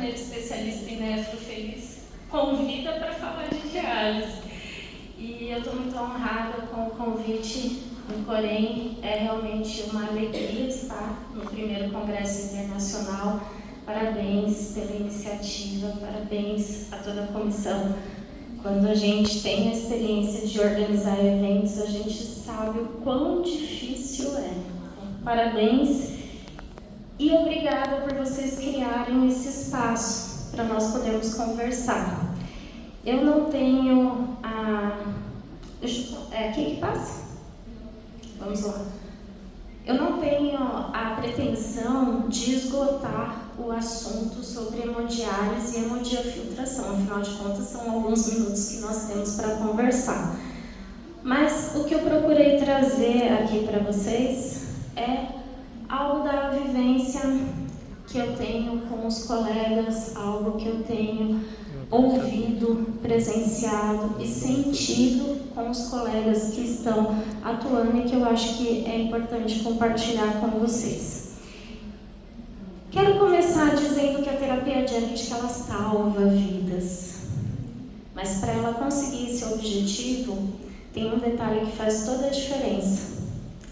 enfermeira especialista em nefro feliz convida para falar de diálise. E eu estou muito honrada com o convite do Corém. É realmente uma alegria estar no primeiro Congresso Internacional. Parabéns pela iniciativa, parabéns a toda a comissão. Quando a gente tem a experiência de organizar eventos, a gente sabe o quão difícil é. Parabéns e obrigada por vocês criarem esse espaço para nós podermos conversar. Eu não tenho a... quem que passa? Vamos lá. Eu não tenho a pretensão de esgotar o assunto sobre hemodiálise e hemodiafiltração, afinal de contas são alguns minutos que nós temos para conversar. Mas o que eu procurei trazer aqui para vocês é algo da vivência que eu tenho com os colegas, algo que eu tenho ouvido, presenciado e sentido com os colegas que estão atuando e que eu acho que é importante compartilhar com vocês. Quero começar dizendo que a terapia dialítica ela salva vidas, mas para ela conseguir esse objetivo, tem um detalhe que faz toda a diferença: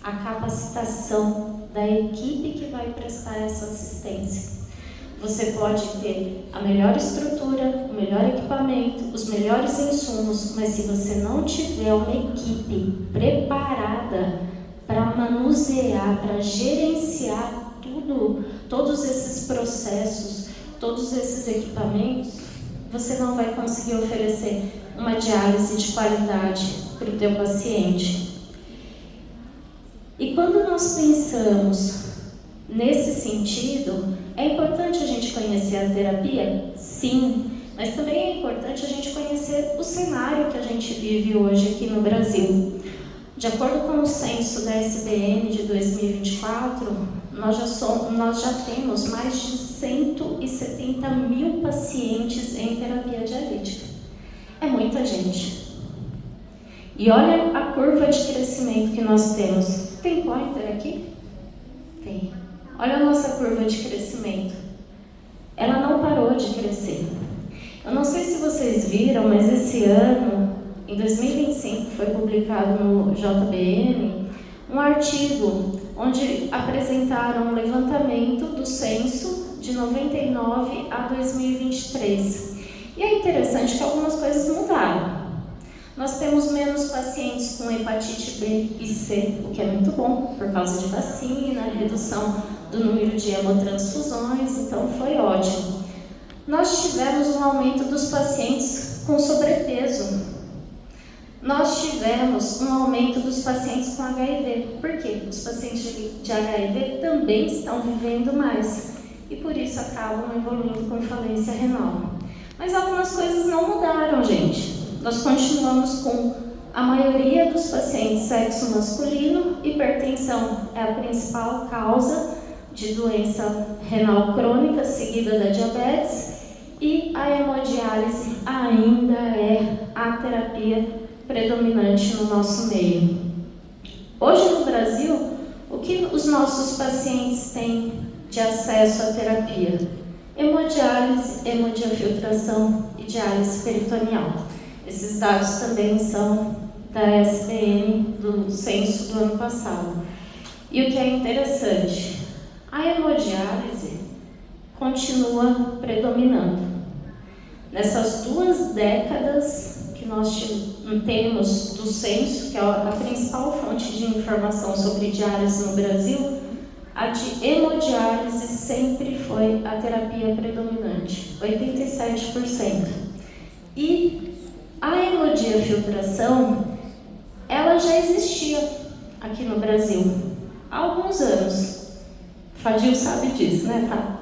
a capacitação da equipe que vai prestar essa assistência. Você pode ter a melhor estrutura, o melhor equipamento, os melhores insumos, mas se você não tiver uma equipe preparada para manusear, para gerenciar todos esses processos, todos esses equipamentos, você não vai conseguir oferecer uma diálise de qualidade para o teu paciente. E quando nós pensamos nesse sentido, é importante a gente conhecer a terapia? Sim, mas também é importante a gente conhecer o cenário que a gente vive hoje aqui no Brasil. De acordo com o censo da SBN de 2024, nós já temos mais de 170 mil pacientes em terapia dialítica. É muita gente. E olha a curva de crescimento que nós temos. Tem pointer aqui? Tem. Olha a nossa curva de crescimento. Ela não parou de crescer. Eu não sei se vocês viram, mas esse ano, em 2025, foi publicado no JBN um artigo onde apresentaram um levantamento do censo de 99 a 2023. E é interessante que algumas coisas mudaram. Nós temos menos pacientes com hepatite B e C, o que é muito bom, por causa de vacina, redução do número de hemotransfusões, então foi ótimo. Nós tivemos um aumento dos pacientes com sobrepeso. Nós tivemos um aumento dos pacientes com HIV. Por quê? Os pacientes de HIV também estão vivendo mais e por isso acabam evoluindo com falência renal. Mas algumas coisas não mudaram, gente. Nós continuamos com a maioria dos pacientes sexo masculino, hipertensão é a principal causa de doença renal crônica, seguida da diabetes, e a hemodiálise ainda é a terapia predominante no nosso meio. Hoje no Brasil, o que os nossos pacientes têm de acesso à terapia? Hemodiálise, hemodiafiltração e diálise peritoneal. Esses dados também são da SBN do censo do ano passado. E o que é interessante, a hemodiálise continua predominando. Nessas 2 décadas que nós temos do censo, que é a principal fonte de informação sobre diálise no Brasil, a de hemodiálise sempre foi a terapia predominante, 87%. E a hemodiafiltração, ela já existia aqui no Brasil há alguns anos. Fadil sabe disso, né, tá?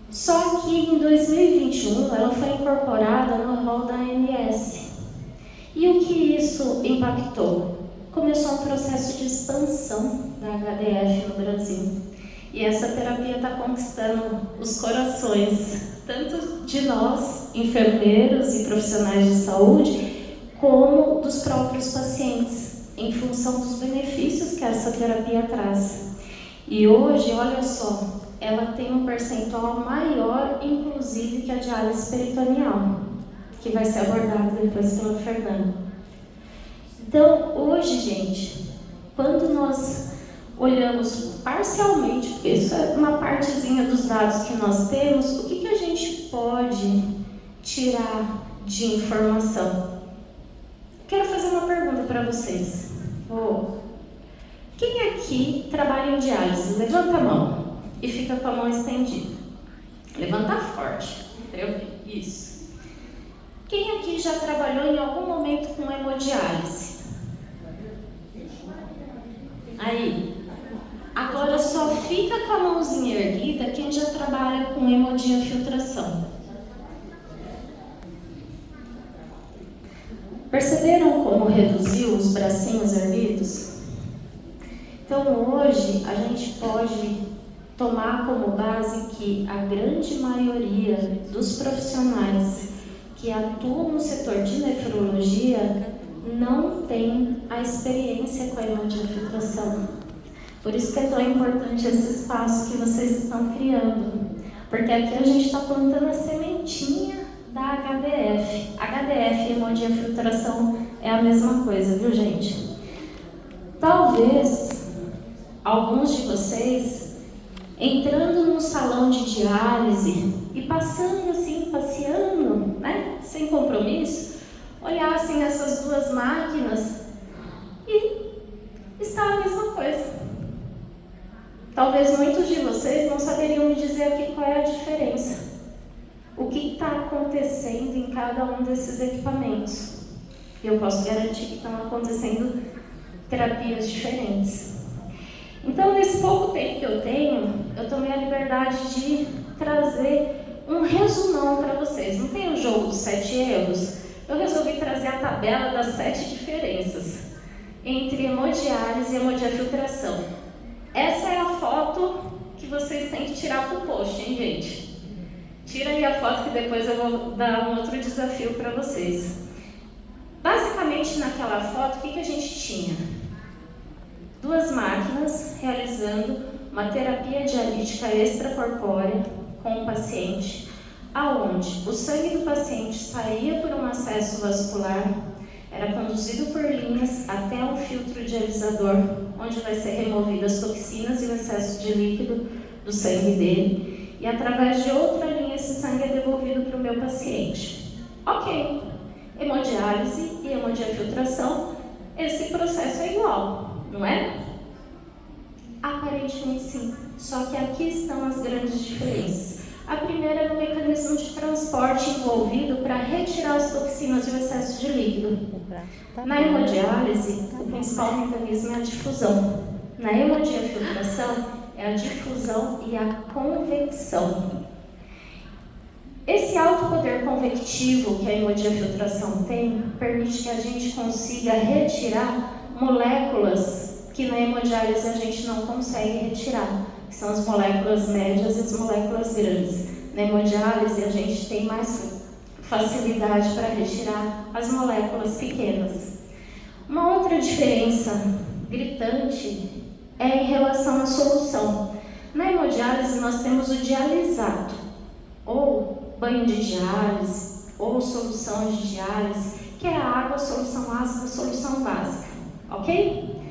Só que em 2021 ela foi incorporada no rol da ANS. E o que isso impactou? Começou um processo de expansão da HDF no Brasil. E essa terapia está conquistando os corações, tanto de nós, enfermeiros e profissionais de saúde, como dos próprios pacientes, em função dos benefícios que essa terapia traz. E hoje, olha só, ela tem um percentual maior, inclusive, inclusive, que a diálise peritoneal, que vai ser abordado depois pela Fernanda. Então, hoje, gente, quando nós olhamos parcialmente, porque isso é uma partezinha dos dados que nós temos, o que a gente pode tirar de informação? Quero fazer uma pergunta para vocês. Quem aqui trabalha em diálise? Levanta a mão e fica com a mão estendida. Levanta forte, para eu ver. Isso. Quem aqui já trabalhou em algum momento com hemodiálise? Aí. Agora só fica com a mãozinha erguida quem já trabalha com hemodiafiltração. Perceberam como reduziu os bracinhos erguidos? Então hoje a gente pode tomar como base que a grande maioria dos profissionais que atuam no setor de nefrologia não tem a experiência com a hemodiafiltração. Por isso que é tão importante esse espaço que vocês estão criando. Porque aqui a gente está plantando a sementinha da HDF. HDF e hemodiafiltração é a mesma coisa, viu, gente? Talvez alguns de vocês, entrando num salão de diálise e passando assim, passeando, né, sem compromisso, olhassem essas duas máquinas e está a mesma coisa. Talvez muitos de vocês não saberiam me dizer aqui qual é a diferença. O que está acontecendo em cada um desses equipamentos. E eu posso garantir que estão acontecendo terapias diferentes. Então, nesse pouco tempo que eu tenho, eu tomei a liberdade de trazer um resumão para vocês. Não tem o jogo dos 7 erros? Eu resolvi trazer a tabela das 7 diferenças entre hemodiálise e hemodiafiltração. Essa é a foto que vocês têm que tirar para o post, hein, gente? Tira aí a foto que depois eu vou dar um outro desafio para vocês. Basicamente, naquela foto, o que a gente tinha? 2 máquinas realizando uma terapia dialítica extracorpórea com o paciente, aonde o sangue do paciente saía por um acesso vascular, era conduzido por linhas até um filtro dialisador, onde vai ser removido as toxinas e o excesso de líquido do sangue dele, e através de outra linha esse sangue é devolvido para o meu paciente. Ok, hemodiálise e hemodiafiltração, esse processo é igual, não é? Aparentemente sim, só que aqui estão as grandes diferenças. A primeira é o mecanismo de transporte envolvido para retirar as toxinas e o excesso de líquido. Na hemodiálise, o principal mecanismo é a difusão. Na hemodiafiltração, é a difusão e a convecção. Esse alto poder convectivo que a hemodiafiltração tem, permite que a gente consiga retirar moléculas que na hemodiálise a gente não consegue retirar, que são as moléculas médias e as moléculas grandes. Na hemodiálise a gente tem mais facilidade para retirar as moléculas pequenas. Uma outra diferença gritante é em relação à solução. Na hemodiálise nós temos o dialisato, ou banho de diálise, ou solução de diálise, que é a água, solução ácida, solução básica, ok?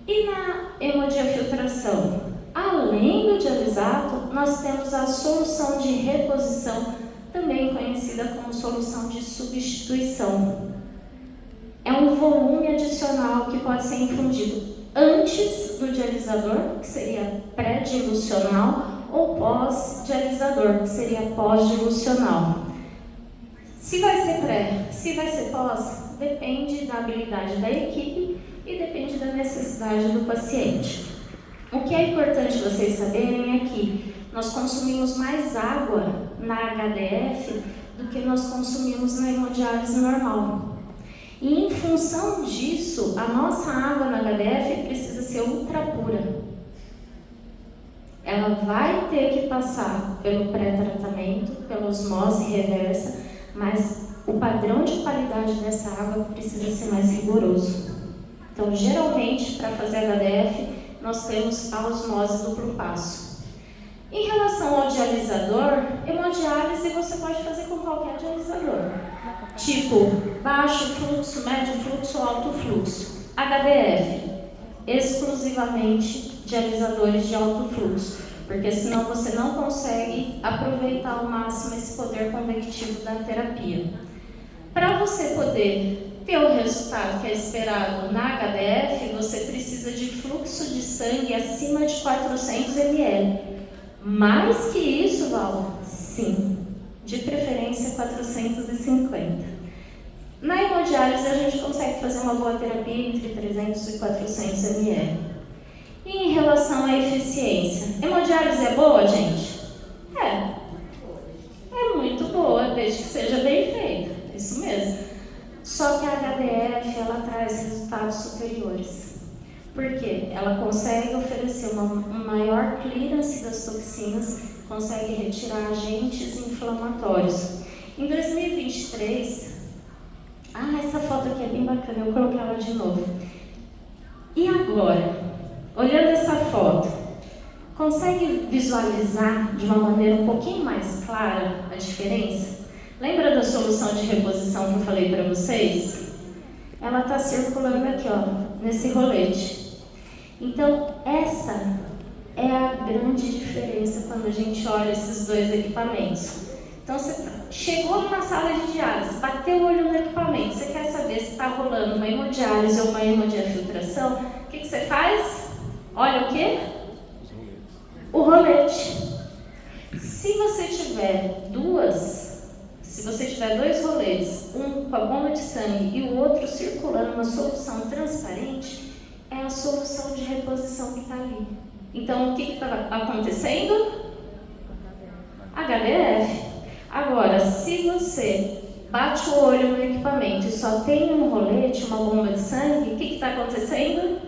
E na hemodiafiltração, além do dialisato, nós temos a solução de reposição, também conhecida como solução de substituição. É um volume adicional que pode ser infundido antes do dialisador, que seria pré-dilucional, ou pós-dialisador, que seria pós-dilucional. Se vai ser pré, se vai ser pós, depende da habilidade da equipe e depende da necessidade do paciente. O que é importante vocês saberem é que nós consumimos mais água na HDF do que nós consumimos na hemodiálise normal. E em função disso, a nossa água na HDF precisa ser ultra pura. Ela vai ter que passar pelo pré-tratamento, pela osmose reversa, mas o padrão de qualidade dessa água precisa ser mais rigoroso. Então, geralmente, para fazer HDF, nós temos a osmose duplo passo. Em relação ao dialisador, hemodiálise você pode fazer com qualquer dialisador. Tipo, baixo fluxo, médio fluxo ou alto fluxo. HDF, exclusivamente dialisadores de alto fluxo, porque senão você não consegue aproveitar ao máximo esse poder convectivo da terapia. Para você poder ter o resultado que é esperado na HDF, você precisa de fluxo de sangue acima de 400 ml. Mais que isso, Val? Sim. De preferência 450. Na hemodiálise a gente consegue fazer uma boa terapia entre 300 e 400 ml. E em relação à eficiência, hemodiálise é boa, gente? É muito boa, desde que seja bem feita. Isso mesmo. Só que a HDF ela traz resultados superiores. Por quê? Ela consegue oferecer um maior clearance das toxinas, consegue retirar agentes inflamatórios. Em 2023, essa foto aqui é bem bacana, eu vou colocar ela de novo. E agora, olhando essa foto, consegue visualizar de uma maneira um pouquinho mais clara a diferença? Lembra da solução de reposição que eu falei para vocês? Ela está circulando aqui, ó, nesse rolete. Então, essa é a grande diferença quando a gente olha esses dois equipamentos. Então, você chegou na sala de diálise, bateu o olho no equipamento, você quer saber se está rolando uma hemodiálise ou uma hemodiafiltração, o que você faz? Olha o quê? O rolete. Se você tiver dois roletes, um com a bomba de sangue e o outro circulando uma solução transparente, é a solução de reposição que está ali. Então, o que está acontecendo? HDF. Agora, se você bate o olho no equipamento e só tem um rolete, uma bomba de sangue, o que está acontecendo?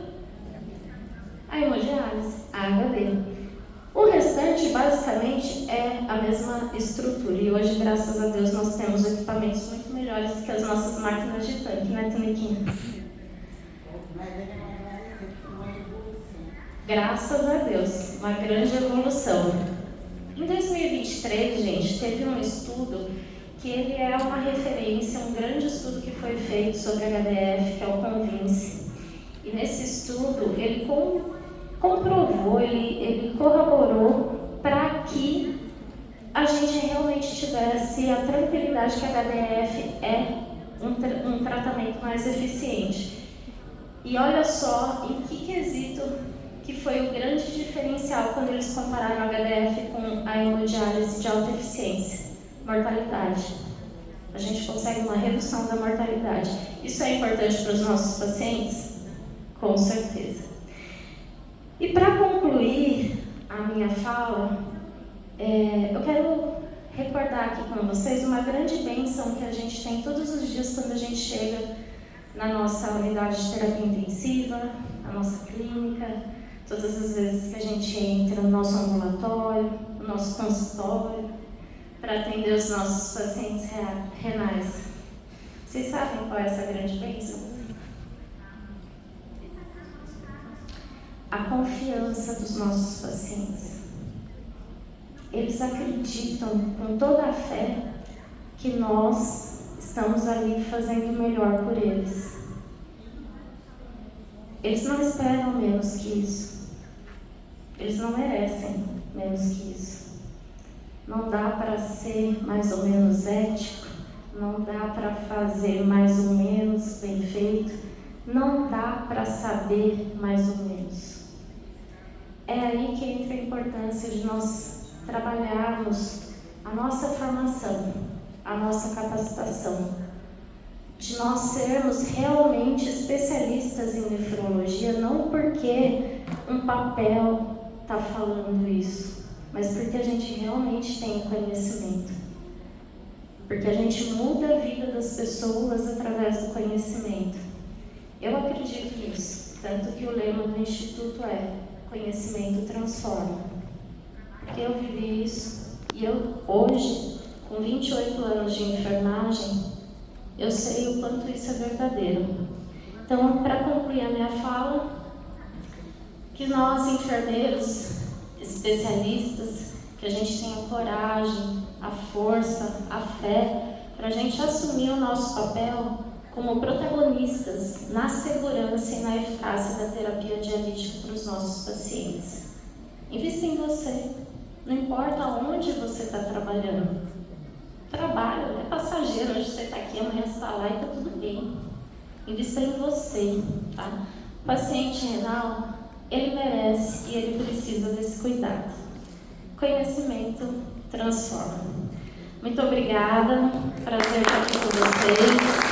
A hemodiálise, a HD. O restante, basicamente, é a mesma estrutura. E hoje, graças a Deus, nós temos equipamentos muito melhores do que as nossas máquinas de tanque, né, Toniquinha? Graças a Deus, uma grande evolução. Em 2023, gente, teve um estudo que ele é uma referência, um grande estudo que foi feito sobre HDF, que é o CONVINCE. E nesse estudo, ele comprovou, ele corroborou para que a gente realmente tivesse a tranquilidade que a HDF é um tratamento mais eficiente. E olha só em que quesito que foi o grande diferencial quando eles compararam a HDF com a hemodiálise de alta eficiência. Mortalidade. A gente consegue uma redução da mortalidade. Isso é importante para os nossos pacientes? Com certeza. E para concluir a minha fala, eu quero recordar aqui com vocês uma grande bênção que a gente tem todos os dias quando a gente chega na nossa unidade de terapia intensiva, na nossa clínica, todas as vezes que a gente entra no nosso ambulatório, no nosso consultório, para atender os nossos pacientes renais. Vocês sabem qual é essa grande bênção? A confiança dos nossos pacientes. Eles acreditam com toda a fé que nós estamos ali fazendo o melhor por eles. Eles não esperam menos que isso. Eles não merecem menos que isso. Não dá para ser mais ou menos ético, não dá para fazer mais ou menos bem feito, não dá para saber mais ou menos. É aí que entra a importância de nós trabalharmos a nossa formação, a nossa capacitação, de nós sermos realmente especialistas em nefrologia, não porque um papel está falando isso, mas porque a gente realmente tem conhecimento. Porque a gente muda a vida das pessoas através do conhecimento. Eu acredito nisso, tanto que o lema do Instituto é conhecimento transforma. Porque eu vivi isso e eu hoje, com 28 anos de enfermagem, eu sei o quanto isso é verdadeiro. Então, para concluir a minha fala, que nós, enfermeiros, especialistas, que a gente tenha coragem, a força, a fé, para a gente assumir o nosso papel como protagonistas na segurança e na eficácia da terapia dialítica para os nossos pacientes. Invista em você, não importa onde você está trabalhando. Trabalho é passageiro, hoje você está aqui, amanhã você está lá e está tudo bem. Invista em você, tá? O paciente renal, ele merece e ele precisa desse cuidado. Conhecimento transforma. Muito obrigada, prazer estar aqui com vocês.